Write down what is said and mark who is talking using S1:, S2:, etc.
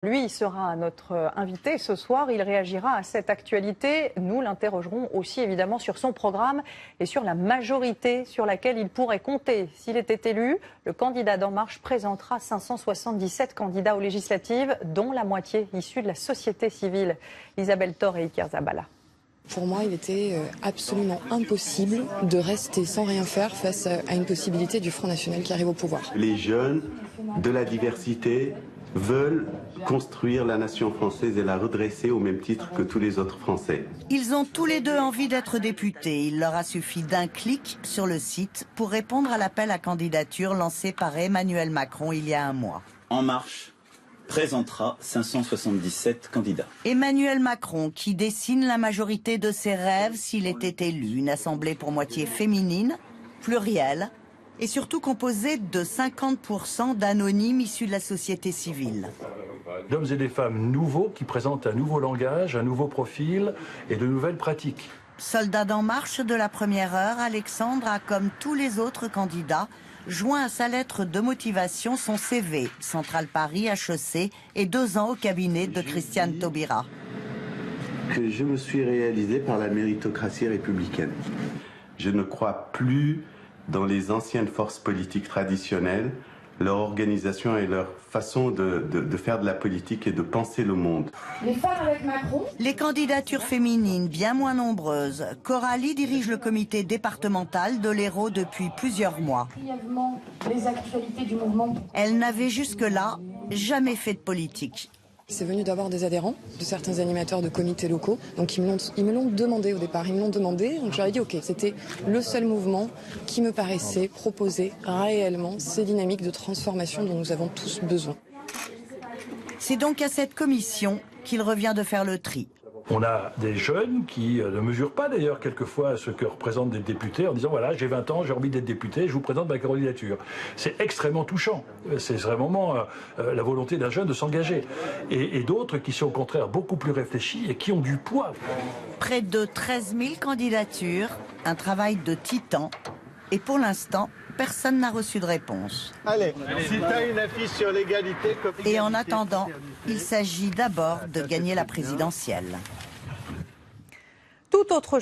S1: Lui sera notre invité ce soir. Il réagira à cette actualité. Nous l'interrogerons aussi évidemment sur son programme et sur la majorité sur laquelle il pourrait compter. S'il était élu, le candidat d'En Marche présentera 577 candidats aux législatives, dont la moitié issue de la société civile. Isabelle Thor et Iker Zabala.
S2: Pour moi, il était absolument impossible de rester sans rien faire face à une possibilité du Front National qui arrive au pouvoir.
S3: Les jeunes de la diversité veulent construire la nation française et la redresser au même titre que tous les autres Français.
S4: Ils ont tous les deux envie d'être députés. Il leur a suffi d'un clic sur le site pour répondre à l'appel à candidature lancé par Emmanuel Macron il y a un mois.
S5: En Marche présentera 577 candidats.
S4: Emmanuel Macron qui dessine la majorité de ses rêves s'il était élu. Une assemblée pour moitié féminine, plurielle et surtout composée de 50% d'anonymes issus de la société civile.
S6: D'hommes et des femmes nouveaux qui présentent un nouveau langage, un nouveau profil et de nouvelles pratiques.
S4: Soldat d'En Marche de la première heure, Alexandre a, comme tous les autres candidats, joint à sa lettre de motivation son CV, Centrale Paris, HEC et 2 ans au cabinet de Christiane Taubira.
S3: Que je me suis réalisé par la méritocratie républicaine. Je ne crois plus dans les anciennes forces politiques traditionnelles, leur organisation et leur façon de faire de la politique et de penser le monde.
S7: Les femmes avec Macron.
S4: Les candidatures féminines, bien moins nombreuses. Coralie dirige le comité départemental de l'Hérault depuis plusieurs mois.
S7: Brièvement, les actualités du mouvement.
S4: Elle n'avait jusque-là jamais fait de politique.
S2: C'est venu d'avoir des adhérents, de certains animateurs de comités locaux. Donc ils me l'ont demandé au départ, ils me l'ont demandé. Donc j'aurais dit ok, c'était le seul mouvement qui me paraissait proposer réellement ces dynamiques de transformation dont nous avons tous besoin.
S4: C'est donc à cette commission qu'il revient de faire le tri.
S6: On a des jeunes qui ne mesurent pas d'ailleurs quelquefois ce que représentent des députés en disant voilà, j'ai 20 ans, j'ai envie d'être député, je vous présente ma candidature. C'est extrêmement touchant. C'est vraiment la volonté d'un jeune de s'engager. Et d'autres qui sont au contraire beaucoup plus réfléchis et qui ont du poids.
S4: Près de 13 000 candidatures, un travail de titan. Et pour l'instant, personne n'a reçu de réponse.
S8: Allez, si t'as une affiche sur l'égalité...
S4: Et en attendant, il s'agit d'abord de gagner la présidentielle.
S1: Tout autre